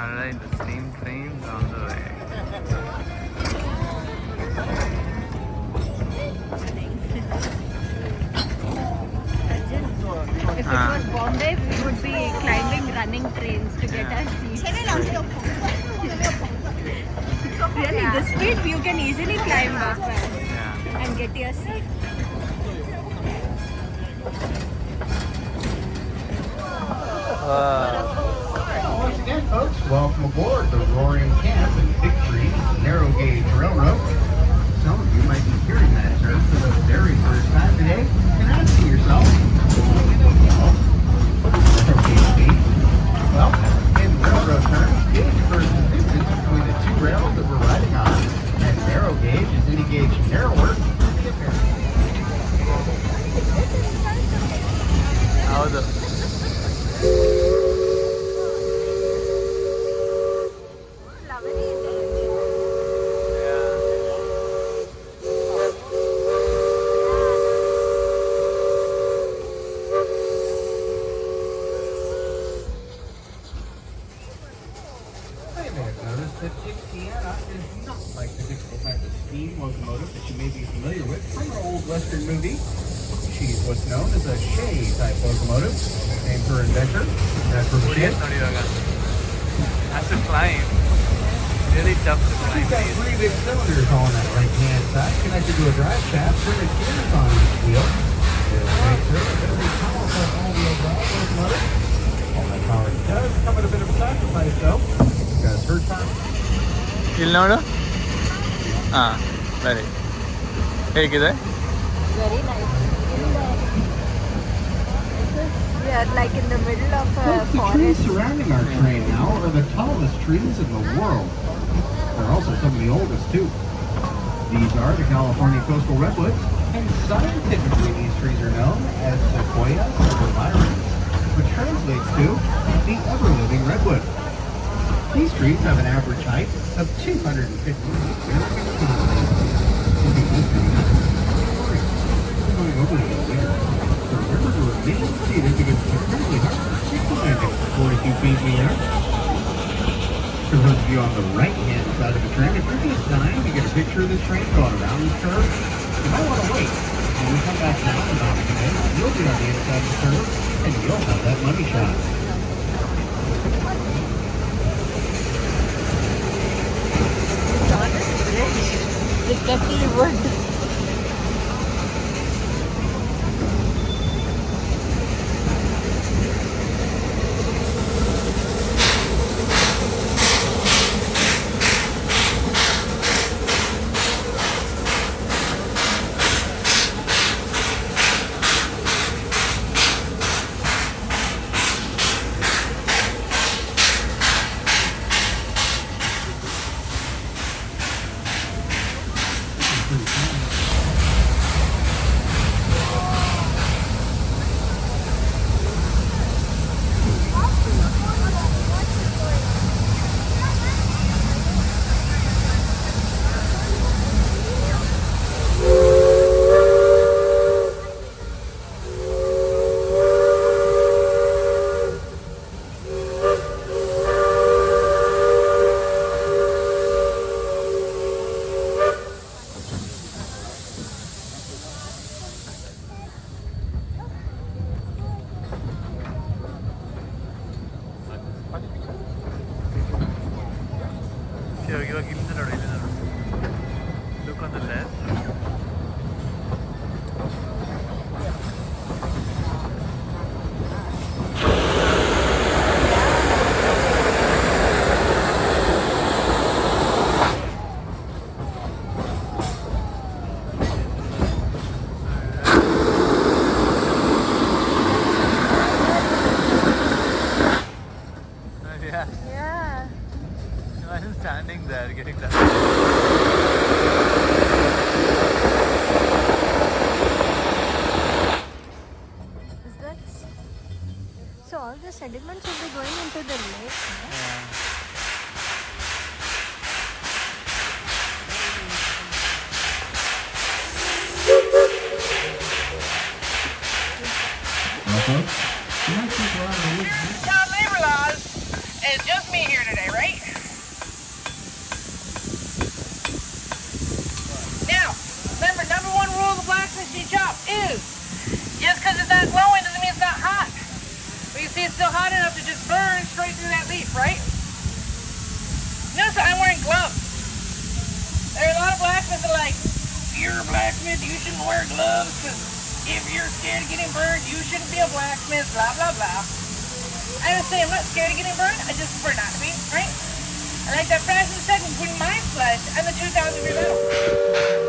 Alright, the steam train's on the way. If it was Bombay, we would be climbing running trains to get our seats. Really, the speed you can easily climb up and get your seat. Once again, folks, welcome aboard the Roaring Camp and Big Tree Narrow Gauge Railroad. Some of you might be hearing that term for the very first time today and asking yourself, well, in railroad terms, gauge refers to the distance between the two rails that we're riding on, and narrow gauge is any gauge narrower than the apparent. ಹೌದು. That Dixieana is not like the typical type of steam locomotive that you may be familiar with from an old Western movie. She's what's known as a Shay type locomotive, named her inventor. That's her ship. Has to climb. Really tough to climb. She's got three big cylinders on that right-hand side, connected to a drive shaft, printed gears on each wheel. This makes her a very powerful all-wheel drive locomotive. All that power does come at a bit of a sacrifice, though, because her time. ಇಲ್ಲಿ ನೋಡು. ಸರಿ. ಹೇಗಿದೆ? Very nice. We are like in the middle of a The trees forest. surrounding our train now are the tallest trees in the world. They're also some of the oldest, too. These are the California coastal redwoods, and scientifically these trees are known as Sequoia sublimirans, which translates to the ever-living redwood. These trees have an average height of 250 feet. Going over the year. Remember to remain seated because it's incredibly hard to climb at 42 feet in the air. For those of you on the right-hand side of the train, if you're just dying to get a picture of this train going around this curve, you might want to wait. When we come back down the mountain today, you'll be on the inside of the curve, and you'll have that money shot. It's definitely wood. ಇವಾಗ ಇಲ್ಲಿಂದ ನೋಡಿ, ಇಲ್ಲಿಂದ ನೋಡಿ. Look on the left. Yeah. Imagine standing there, getting that. Is that so? All the sediments will be going into the lake. Well, folks, Y'all may realize it's just me here today, right? still hot enough to just burn straight through that leaf, right? Notice I'm wearing gloves. There are a lot of blacksmiths that are like, if you're a blacksmith, you shouldn't wear gloves, because if you're scared of getting burned, you shouldn't be a blacksmith, blah, blah, blah. I just say I'm not scared of getting burned, I just prefer not to be, right? I like that fraction second between my flesh and the 2,000 degree metal.